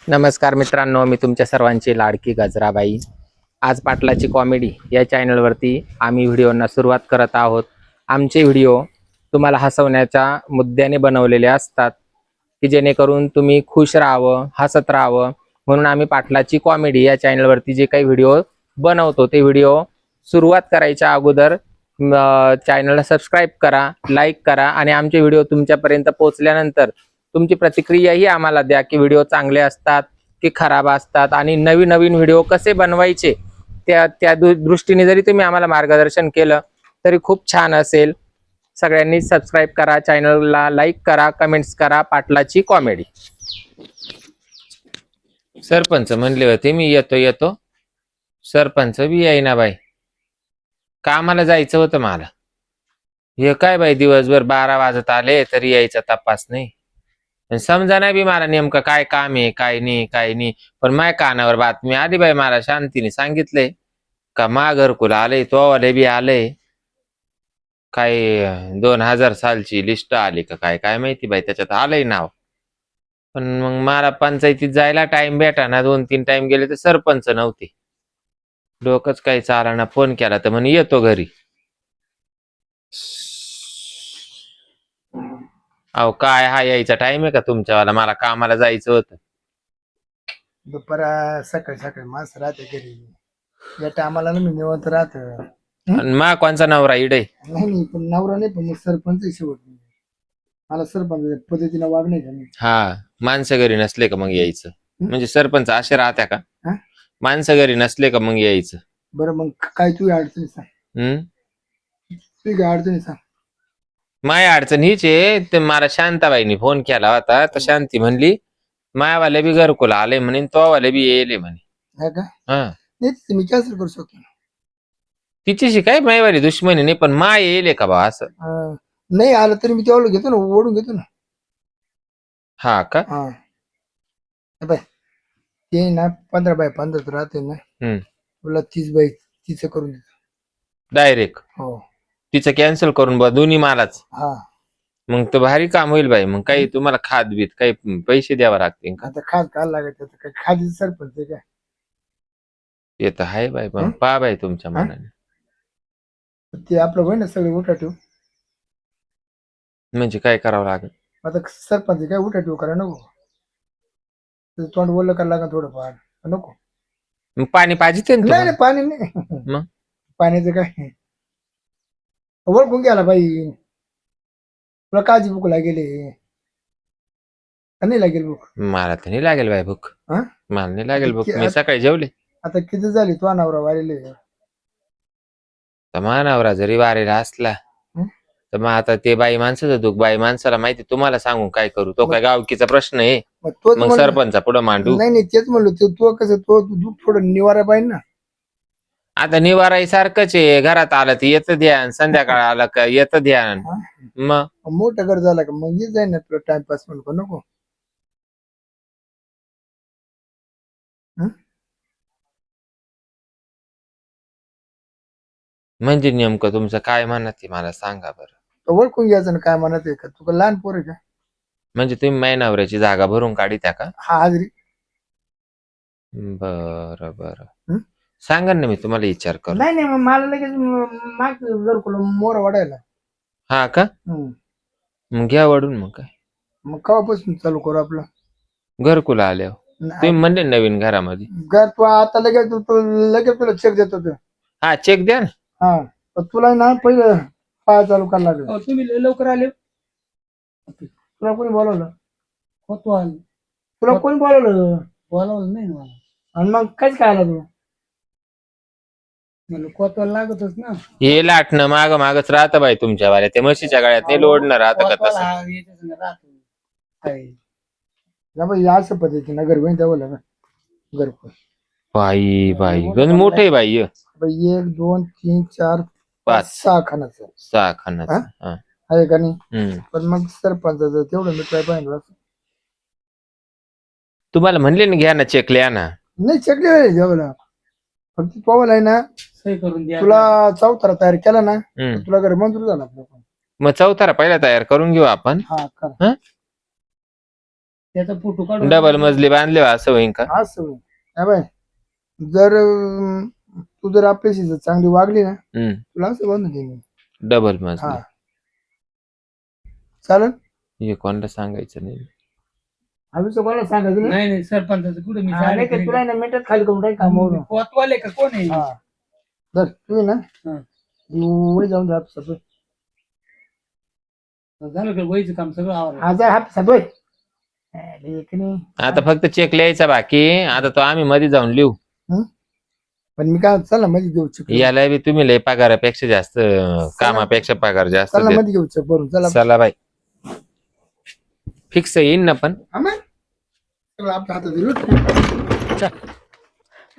नमस्कार मित्रांनो, मी तुमच्या सर्वांची लाडकी गजराबाई। आज पाटलाची कॉमेडी या चॅनलवरती आम्ही व्हिडिओंना सुरुवात करत आहोत। आमचे व्हिडिओ तुम्हाला हसवण्याच्या मुद्द्याने बनवलेले असतात की जेणेकरून तुम्ही खुश राहावं, हसत राहावं, म्हणून आम्ही पाटलाची कॉमेडी या चॅनलवरती जे काही व्हिडिओ बनवतो ते व्हिडिओ सुरुवात करायच्या अगोदर चॅनलला सबस्क्राईब करा, लाईक करा आणि आमचे व्हिडिओ तुमच्यापर्यंत पोहोचल्यानंतर तुमची प्रतिक्रियाही आम्हाला द्या की व्हिडिओ चांगले असतात की खराब असतात आणि नवीन नवीन व्हिडिओ कसे बनवायचे त्या दृष्टीने जरी तुम्ही आम्हाला मार्गदर्शन केलं तरी खूप छान असेल। सगळ्यांनी सबस्क्राईब करा, चॅनलला लाईक करा, कमेंट्स करा। पाटलाची कॉमेडी। सरपंच म्हणले होते मी येतो, सरपंच बी येईना बाई। कामाला जायचं होतं मला। हे काय बाई, दिवसभर 12 वाजत आले तरी यायचा तपास नाही। समजा नाही बी मला नेमकं काय काम आहे, काय नाही। पण माझ्या कानावर बातमी आली बाई, मला शांतीने सांगितलंय का मा घरकुल आलंय, तो वाले बी आलंय। काय 2000 सालची लिस्ट आली का काय माहिती बाई, त्याच्यात आलंय नाव। पण मग मला पंचायतीत जायला टाइम भेटाना, 2-3 टाइम गेले तर सरपंच नव्हते। डोकंच काही चालना। फोन केला तर म्हणे येतो घरी। अहो काय हा यायचा टाइम आहे का तुमच्यावाला? मला कामाला जायचं होतं। दुपारा सकाळी माणसं राहते घरी या टायमाला ना मी निवंत राहत आणि मा कोणचा नवरा इडे? नाही पण नवरा नाही, पण मग सरपंच शेवट मला सरपंच पद्धतीने वागणे का नाही। हा, माणसं घरी नसले का मग यायचं? म्हणजे सरपंच असे राहत्या का? हा? माणसं घरी नसले का मग यायचं? बरं मग काय तू अडचणी सांग, तू काय अडचणी सांग। माया अडचण हीच आहे, ते मला शांताबाईनी फोन केला होता तर शांती म्हणली मायावाले बी घरकुल आले म्हणे, तो वाले बी येले म्हणे। हा का? हा, नाही तिथे मी कॅन्सल करू शकतो। तिच्याशी काय मायवाली दुश्मनी नाही, पण माय येले का बा असं? नाही आलं तरी मी तेवढं घेतो ना, ओढून घेतो ना। हा का? हा बाय, ते ना 15x15 राहते ना, तुला 30x30 करून देतो डायरेक्ट हो। तिचं कॅन्सल करून बा दोन्ही मालाच। हा मग तर भारी काम होईल बाई। मग काही तुम्हाला खात बीत काही पैसे द्यावा लागतील का? आता खास काय लागत काय, खादीचं सरपंच आहे काय? येत आहे बाई, पण पहा बाई तुमच्या मनाने। ते आपलं होय ना सगळे उठा ठेव। म्हणजे काय करावं लागेल? आता सरपंच काय उठा ठेव करा नको, तुझं तोंड बोललं करायला लागेल थोडंफार, नको। मग पाणी पाहिजे ना नाही तुम्हाला? नाही पाणी नाही, मग पाण्याचं काय ओळखून घ्यायला पाहिजे। तुला काळजी भूक लागेल नाही लागेल भूक? मला तर नाही लागेल बाई भूक। हा? मला नाही लागेल भूक, मी सकाळी जेवले। आता किती झाली तो नवरा वारेले? तर मानावरा जरी वारेला असला तर मग आता ते बाई माणसाचं दुःख बाई माणसाला माहिती, तुम्हाला सांगून काय करू? तो काय गावकीचा प्रश्न आहे? तोच मग सरपंचा पुढे मांडू? नाही तेच म्हणलो, तो कसं तो दूध थोडं निवारा पाहिजे ना। आता निवाराई सारखंच आहे, घरात आलं तर येतं ध्यान, संध्याकाळ आलं का येतं ध्यान। मग मोठं घर झालं का मग ये जाईल ना तुला टाइमपास म्हणतो, नको। म्हणजे नेमकं तुमचं काय म्हणत आहे मला सांगा बरं? ओळखून घ्यायचं ना काय म्हणत आहे का, तुका लहान पोर आहे का? म्हणजे तुम्ही महिनावऱ्याची जागा भरून काढीत्या का? हा हाजरी। बरं बरं, सांगा ना, मी तुम्हाला विचार करू। नाही मग मला लगेच माग घरकुल मोर वाढायला। हा का? मग घ्या वाढून। मग काय, मग केव्हापासून चालू करू आपलं घरकुल आल्यावर? तुम्ही म्हणले नवीन घरामध्ये घर तू आता लगेच लगेच तुला चेक देतो ते। हा, चेक द्या ना। हा पण तुला ना पहिलं पाय चालू करायला लागेल। तुम्ही लवकर आले, तुला कोणी बोलवलं? तुला कोणी बोलवलं नाही मला, आणि मग काहीच काय आला तू? मला कोतवाल लागतच ना। हे लाटणं माग मागच राहतं बाई तुमच्या वाल्या, ते म्हशीच्या गळ्यात नाही लोडणं राहतं का तसं? अशा पद्धतीने घर होईन त्याला घरकुल। बाई बाई गंज मोठे बाई। 1 2 3 4 5 6 खानाचं 6 खानाचं आहे का नाही? पण मग सरपंचाचं तेवढं मिटवाय पाहिजे। तुम्हाला म्हणले ना घ्या ना चेक, लिहा ना। नाही चेकले जेवला, फक्त पवाल आहे ना सही करून द्या। तुला चौथरा तयार केला ना तुला घर मंजूर झाला। मग चौथारा पहिला तयार करून घेऊ आपण। हा त्याचा फोटो काढून डबल मजली बांधले असं होईन का? असं हा बाय जर तू जर आपल्याशी जर चांगली वागली ना तुला असं बांधून देईन डबल हा मजली. चालेल हे कोणाला सांगायचं नाही. आम्ही तुम्हाला सांगायचं नाही नाही सरपंचाचं कुठे मी हा, नाही तर तुला ना मिनिटात खाली करून टाक कामावरून पोतवाले का कोण आहे हा जर तुम्ही ना हा. वय जाऊन जा सगळं झालं का वयचं काम सगळं आवडलं. हजार हा सगळं नाही आता फक्त चेक लिहायचा बाकी. आता तो आम्ही मध्ये जाऊन लिहू. पण मी काय चल ना मध्ये घेऊ चेक याला बी तुम्ही लय पगारापेक्षा जास्त कामापेक्षा पगार जास्त चल ना देत. मध्ये घेऊ चेक भरून चला चला बाई फिक्स येईन ना पण. आम्हा सगळं आपल्या हातात दिलं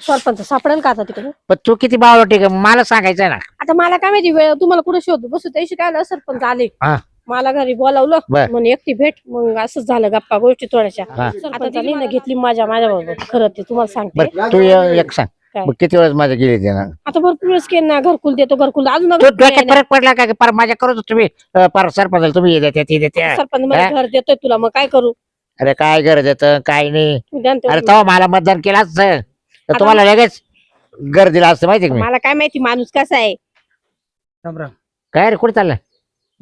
सरपंच सापडेल का आता तिकडे? पण तू किती बावळटी का मला सांगायचं ना. आता मला काय माहिती वेळ तुम्हाला कुठे शोधू बसू त्याशी काय झालं, सरपंच आले हा. मला घरी बोलावलं बर. म्हणून एकटी भेट मग असंच झालं गप्पा गोष्टी थोड्याशा. हा. सरपंचाने ना घेतली माझ्या बरोबर खरं ते तुम्हाला सांगते. बर तू एक सांग काय? मग किती वेळेस माझ्या गेली ते ना आता भरपूर वेळेस केलं ना घरकुल देतो घरकुल अजून तू घरकुल डोक्यात नाही ना. फरक पडला का पर माझ्या करत तुम्ही पर सरपंच तुम्ही हे देते ते देते. सरपंच मला घर देतोय तुला मग काय करू? अरे काय गरज येतं काय नाही. तू द्या ना तेवढं. अरे तेव्हा मला मतदान केलं असतं तर तुम्हाला लगेच घर दिलं असतं माहिती का मी. मला काय माहिती माणूस कसा आहे. रामराम. काय रे कुठे चाललं?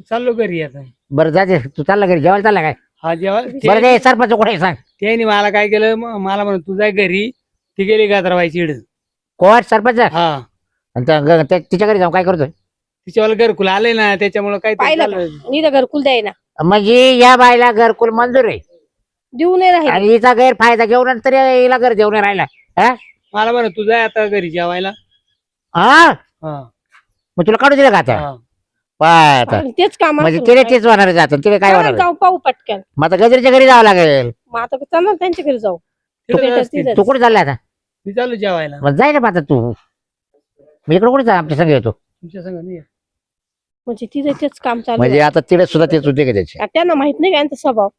चाललो घरी आता. बरं जाते तू चालला घरी जेवायला चालला काय? हा जेव्हा बरं ते सरपंच कुठे आहे सांग. त्याने मला काय केलं मला म्हणत तू जाय घरी. ती गेली गाजराबाईची इड. कोण सरपंच? हा आणि तिच्या घरी जाऊन काय करतोय? तिच्यावाला घरकुल आले ना त्याच्यामुळे काय पाहिलं का? मी तर घरकुल द्याय ना म्हणजे या बायला घरकुल मंजूर आहे देऊ नाही राहील. आणि हिचा गैरफायदा घेऊन नंतर हिला घर देऊन राहिला. हा मला म्हणत तू जाय आता घरी जेवायला. हा हा मग तुला काढून दिलं का आता? हा. पाय आता आणि तेच काम म्हणजे तिने तेच होणार जात तिने काय होणार आहे? जाऊ पाहू पटकन. मग आता गजरीच्या घरी जावं लागेल. मग आता चालणार त्यांच्या घरी जाऊ. तिथं तिथं- असतील. तिथं. तू कुठे चालला आता? मी चाललो जेवायला. मग जाय ना मग आता तू. मी इकडे कुठे जा आमच्या संग येतो. तुमच्या संग नाही. म्हणजे तिथे तेच काम चालू म्हणजे आता तिथे सुद्धा तेच होते का त्याचे? आहे. त्यांना माहित नाही का यांचा स्वभाव.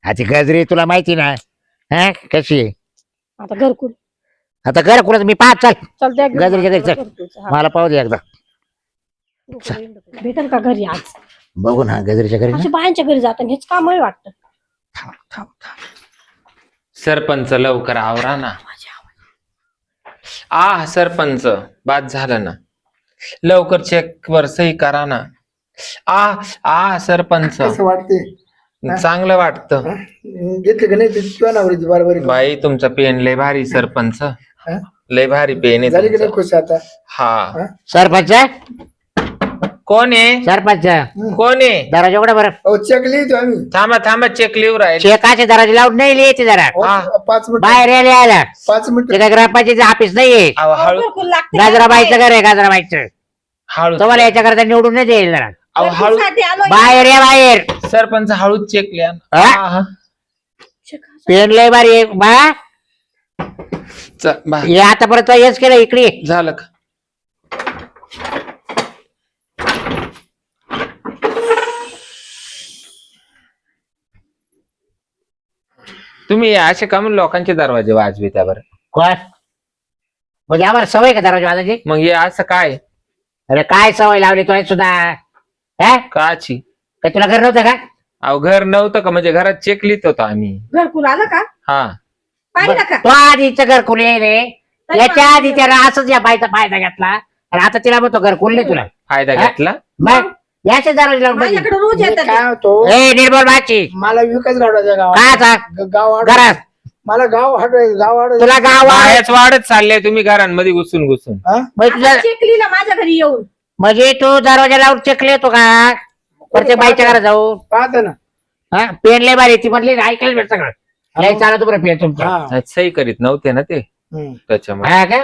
आता गजरी तुला माहिती ना हा कशी आहे? आता घरकुल आता घर कुठं मी पाहत चाल चालतंय गजरीच्या घरी चल. मला पाहू दे एकदा. भेटल का घरी आज? बघू ना गजरीच्या घरी ना. अशी बायांच्या घरी जातात हेच काम आहे वाटतं. सरपंच लवकर आवरा ना. सरपंच बाद झालं ना. लवकर चेक वर सही करा ना. सरपंच कसं वाटते चांगलं वाटतं. घेतलं का नाही ते तुझ्या नावाची बरोबर बाई तुमचा पेन लय भारी सरपंच. लय भारी पेन आहे झाली की नाही तुमचं. खुश आता हा सरपंच कोण आहे? सरपंच कोण आहे? दराजा उघडा बरं. अहो चेक लिहितो आम्ही थांबा थांबा चेक लिहू राहील. चेकाचे दराजे लावून नाही लिहायचे जरा हा. 5 मिनिट बाहेर यायला यायला 5 मिनिट ते काय ग्रामपंचायतीचं ऑफिस नाहीये. हळू घरकुल लागते का? गाजराबाईचं घर आहे गाजराबाईचं. हळू तुम्हाला याच्याकरता निवडून नाही देईल जरा. हळू घरकुलसाठी आलोय. बाहेर या बाहेर. सरपंच हळूच चेक लिहा. हा? पेन लय बारी आहे. बा हे आतापर्यंत हेच केलं इकडे ये. झालं का? तुम्ही असे का म्हणून लोकांचे दरवाजे वाजवी त्यावर? कोण म्हणजे आम्हाला सवय का दरवाजा वाजायची? मग हे असं काय अरे काय सवय लावली तो सुद्धा हा? काची? काय तुला घर नव्हतं का? अहो घर नव्हतं का? म्हणजे घरात चेक लिहित होतो आम्ही. घरकुल आलं का? हा पाहिलं का? तो आधीचं घर खुले रे. याच्या आधी त्याला असंच या बाईचा फायदा घेतला आणि आता तिला म्हणतो घर खुलले तुला. फायदा हा? घेतला. मग याचे दरवाजे लावून बघ. माझ्याकडे रोज मी येतात काय होतो ए निर्मल बाची मला विकास गावडाच्या काय आता? गाव वाढ घरात मला गाव वाढ तुला गाव बाहेरच वाढत चालले तुम्ही घरांमध्ये घुसून घुसून. चेक लिहिला माझ्या घरी येऊन. म्हणजे तू दरवाजा लावून चेकले येतो का प्रत्येक बाईच्या घरात जाऊ? पाहता ना हा पेन लय बारी ती म्हटली ऐकायला भेट सगळं लय चालत बरं पेन तुमचं. हा सही करीत नव्हते ना ते त्याच्यामुळे. हा का?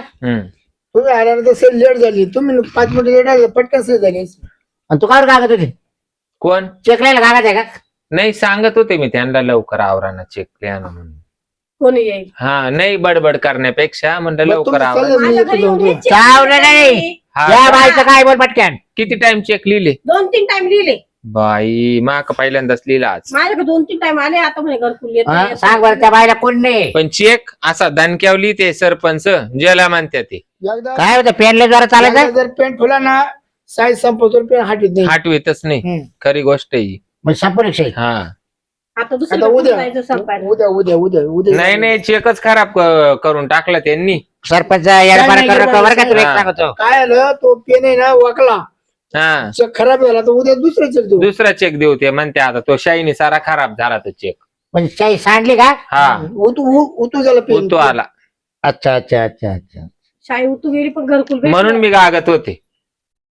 तुम्ही आल्यानंतर सर लेट झाली तुम्ही 5 मिनिट लेट आले पटकन सर झाली आणि तू काय कागद होती कोण? चेकलायला कागद आहे का? नाही सांगत होते मी त्यांना लवकर आवराना चेक लिहा ना म्हणून. कोणी येईल हा नाही बडबड करण्यापेक्षा म्हणलं मग लवकर तुम्ही आवरा. चालले. माझ्या घरी येऊन हे check चावलं नाही. हा या का? बाईचं काय बोल पटक्यान. किती टाइम चेक लिहिले? 2-3 टाइम लिहिले. बाई माक पहिल्यांदाच लिहिला आज. माझ्याकडे 2-3 टाइम आले आता म्हणे घरकुल हा, येत सांग बरं त्या बाईला कोण नाही. पण चेक असा दणक्यावर लिहिते सरपंच ज्याला म्हणते ते. एकदा काय होतं पेनले जरा एकदा चालायचं जर पेंट फुला ना साईज संपवतो पेन हाटीत नाही हाटवीतच नाही. खरी गोष्ट आहे ही. म्हणजे संपरीक्षा हा आता आता दुसरीकडे उद्या जायचं संपायला. उद्या उद्या उद्या उद्या नाही नाही चेकच खराब करून टाकला त्यांनी. सरपंच यार नाही, करू नका बरं का तुला एक हा. सांगतो. काय आलं तो पेन आहे ना वाकला हा चेक खराब झाला तर उद्या दुसरा चेक देऊ दुसरा चेक देऊ ते म्हणते आता तो शाईनी सारा खराब झाला तो चेक. म्हणजे काही सांडली का? हा उतू झाला पेन तो आला अच्छा अच्छा अच्छा अच्छा. शाही उतू गेली पण घरकुल भेटलं. म्हणून मी गागत होते.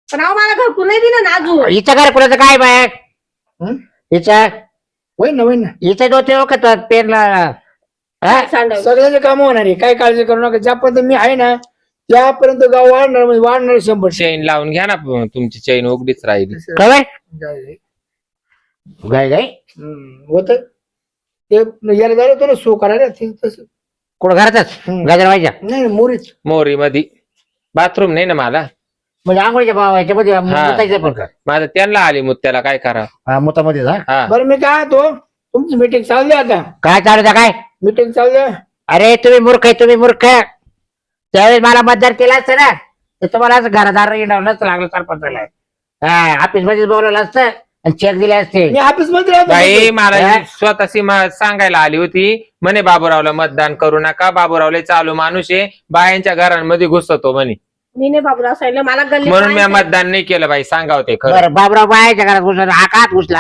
पण अहो मला घरकुल नाही दिलं ना अजून. हिचं घर कुणाचं काय बाय हं? हिचं होईन ना हिचं दोते हो का तो पेरला काय सांडावं. सगळ्याचे काम होणार आहे काय काळजी करू नका ज्यापर्यंत मी आहे ना त्यापर्यंत गाव वाढणार म्हणजे वाढणार 100%. चेन लावून घ्या ना तुमची चेन उघडीच राहिली. खबर गाय- गाय गाय होत ते याला झालं होतं ना सो करायला ते तसं कुठं घरातच हं. गाजर व्हायच्या नाही मोरीच मोरी मध्ये बाथरूम नाही ना मला. म्हणजे आंघोळीच्या भावाच्या मध्ये मुतायचं पण का? माझं त्यांना आली मुत्याला काय करा. हा मुतामध्ये जा. हा बरं मी काय तो तुमची मीटिंग चालली आता काय चालू द्या काय? मीटिंग चालली अरे तुम्ही मूर्ख आहे तुम्ही मूर्ख. त्यावेळेस मला मतदार केला असतं ना तर तुम्हाला असं घरादार येणार नसतं लागलं सरपंचाला. हा ऑफिस मध्येच बोलवलं असतं आणि चेक दिले असते. मी ऑफिस मध्ये राहतो. बाई मला हा? स्वतःशी सांगायला आली होती म्हणे बाबूरावला मतदान करू नका बाबूरावला चालू माणूस आहे बायांच्या घरांमध्ये घुसतो म्हणे. मी नाही बाबूराव सांगितलं मला गल्ली म्हणून मी पाहायचं. मतदान नाही केलं बाई सांगाव ते खरं. बरं बाबराव बायाच्या घरात घुसला हा कात घुसला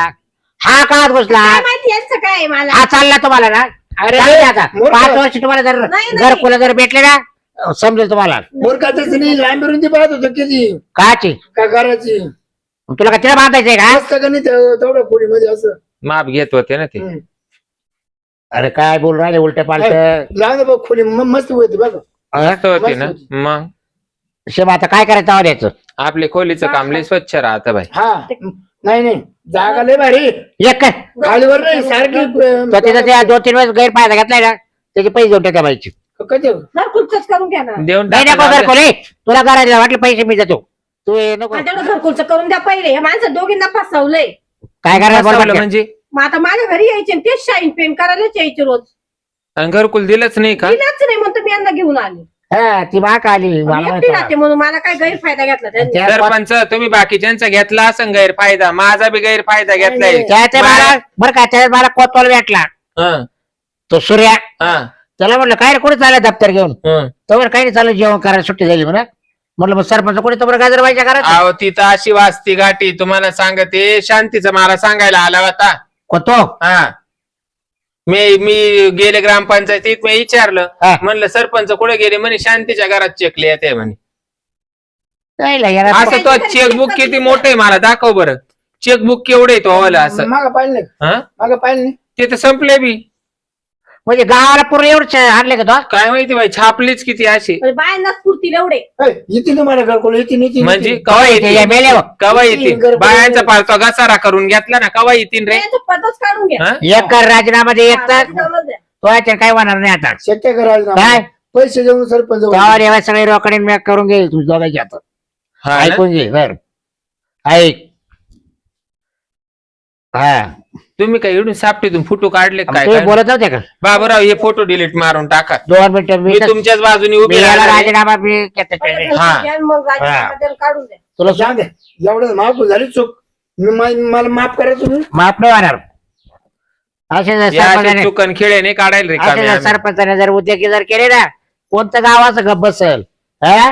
हा कात घुसला काय माहिती यांचं काय आहे मला. हा चालला तुम्हाला ना. अरे चालू द्या आता मूर्ख. 5 वर्ष तुम्हाला जर नाही, नाही. घरकुला जर भेटले ना समजेल तुम्हाला मूर्खाच नाही लांबीरून ती पाहत होतो किती काची. का करायची तुला का तिला बांधायचंय का? असतं का नाही तेवढ्या खोलीमध्ये असं माप घेत होते ना ते. हं. अरे काय बोल राहिले उलट पालट. लहान बघ खोली मस्त होती बघ मस्त होते ना. मस्त मग शेम आता काय करायचं आवाज याचं आपले खोलीचं काम लय स्वच्छ राहतं बाई. हा नाही जागा लय भारी एक काय खालीवर नाही सारखी तो तिथं त्या 2-3 वेळेस गैरफायदा घेतलाय ना त्याचे पैसे देऊन टाका बाईचे. कधी घरकुलच करून घ्या ना. देऊन नाही नको टाका. घरकुल तुला करायला वाटलं पैसे मी देतो तू हे नको. आणि तेवढं घरकुलचं करून द्या पहिले. हे माणसं दोघींना फसवलंय. काय करायला बसवलं बरोबर म्हणजे मग आता माझ्या घरी यायचे आणि तेच शाईन पेन करायलाच यायचे रोज. आणि घरकुल दिलंच नाही का. दिलाच नाही म्हणतो मी यांना घेऊन आले. हा ती बाक आली मी मला एकटी माहिती राहते म्हणून मला काय गैरफायदा घेतला त्यांनी. त्या सरपंच तुम्ही बाकीच्यांचा घेतला असं गैरफायदा माझा बी गैरफायदा घेतलाय. त्याच्या मला बरं का त्याच्यात मला कोतवाल भेटला हं, तो सूर्या. हं, त्याला म्हटलं काय रे कुठे चाललं दप्तर घेऊन हं. तर काही नाही चाललं जेवण करायला सुट्टी झाली म्हणा. म्हटलं मग सरपंच कुठे तर गाजर व्हायच्या घरात अहो तिथं अशी वाजती गाठी तुम्हाला सांगते शांतीचं मला सांगायला आला होता. कोतो हा मी गेले ग्रामपंचायतीत मी विचारलं हा. म्हणलं सरपंच कुठे गेले म्हणे शांतीच्या घरात चेकले येते म्हणे. नाही यार असं तो चेकबुक किती मोठं आहे मला दाखव बरं. चेकबुक केवढे तो हवाला असं. मागं पाहिलं नाही हा मागं पाहिलं नाही ते तर संपले बी. म्हणजे गावाला पूर्ण एवढं आणले का तो काय माहिती बाई छापलीच किती अशी. म्हणजे बायांना स्फूर्ती एवढे. येते तुम्हाला घरकुल येते म्हणजे कवा येतील मेले बघ. कवा येतील घरकुल- बायांचा पाळतो घसारा करून घेतला ना कवा येतील रे. याचं पदच काढून घ्या. हा? एक कर राजीनामा दे एक तर राजीनामा द्या. तो याच्यात काय होणार नाही आता. शक्य करायला काय पैसे देऊन सरपंच गावाला येवा सगळे रोकडे मी करून घे तुझ दोघांची आता हा ना? ऐकून घे बर ऐक हा तुम्ही काय इडून सापटीतून फोटो काढले काय तुम्ही काय? बोलत नव्हते का बाबूराव हे फोटो डिलीट मारून टाका. 2 मिनिटं मी तुमच्याच बाजूने उभी याला राहणार आहे. राजीनामा मी घेते. पहिलं हा. घरकुल द्या आणि मग राजीनामा द्या आणि काढून द्या. तुला जाऊ द्या एवढं माफ झाली चूक मला माफ करा तुम्ही माफ नाही होणार असे जर या अशा सरपंचाने चुकन खेळेने काढायला असे रिकामे जर आम्ही. सरपंचाने जर उद्योगी जर केले ना कोणतं गावाचं गप बसल हा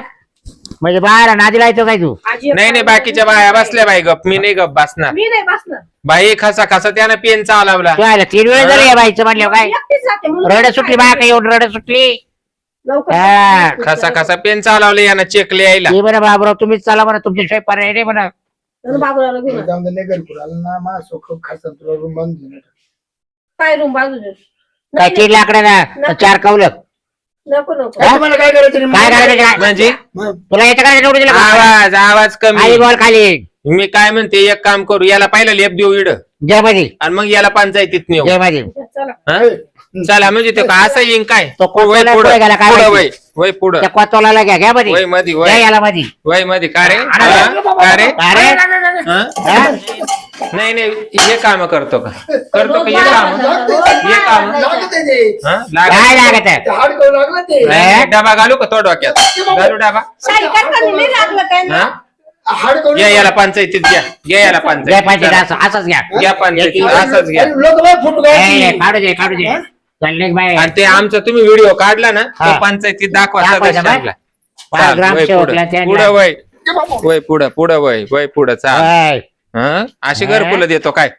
म्हणजे बाहेर नादी लायतो काय तू आजी नाही नाही बाकीच्या बाया बसल्या बाई गप मी नाही गप बसणार. मी नाही बसणार. बाई खसा खसा त्यानं पेन चालवला. तू आला 3 वेळा जरी बाईचं म्हणलं काय मी एकटीच राहते म्हणून रड सुटली बा काय येऊन रड सुटली लवकर हा. खसा खसा पेन चालवले यानं चेक लिहायला. हे म्हणा बाबराव तुम्हीच चला म्हणा तुमच्याशिवाय पर्याय नाही म्हणा म्हणून बाबूरावला घेऊन आले. जाऊन दे, नाही घरकुल आलं ना मा सोख खासा तुला रूम बांधून देणार. काय रूम बाजू दे. काय नाही, 3 लाकडं ना 4 कवलं नको नको. हा? तुम्हाला काय करायचं नाही? काय करायचं काय? म्हणजे मग तुला याच्या करायचं निवडून दिलं का? आवाज आवाज आई कमी. बॉल खाली मी काय म्हणते एक काम करू याला पहिलं लेप देऊ इड जय मध्ये आणि मग याला पंचायतीत नेऊ. जय मध्ये चला. हा? चला म्हणजे ते का असं येईन काय तो कोण वय पुढे पुढं गेला काय पुढं माहिती? वय पुढं त्या कोतवाला घ्या मध्ये वय मध्ये घ्या वय याला मध्ये वय मध्ये का रे अरे, हा? का रे अरे हा? हा? नाही नाही हे काम करतो का करतो का हे काम हे काम लागत आहे ते. हा? काय लागत. लागत आहे ते हाडकं लागलं ते नाही, डबा घालू का तो डोक्यात घालू डबा शाही करताना नाही लागलं काय ना. हा? हाड करून घ्या याला पंचायतीत घ्या याला घ्या पंचायतीत पाहिजे चला. असंच घ्या घ्या पंचायतीत असंच घ्या लोक बाय फोटो ए, काढू दे काढू दे चालले बाय आणि ते आमचा तुम्ही व्हिडिओ काढला ना तो हा. पंचायतीत दाखवा दाखवायचा बाय. सदस्यांना. बाय, चाल, वय ग्रामसेवकला पुढं. त्यांना. पुढं वय वय पुढं वय पुढं चाल बाय. हं? अशी घरकुलं देतो काय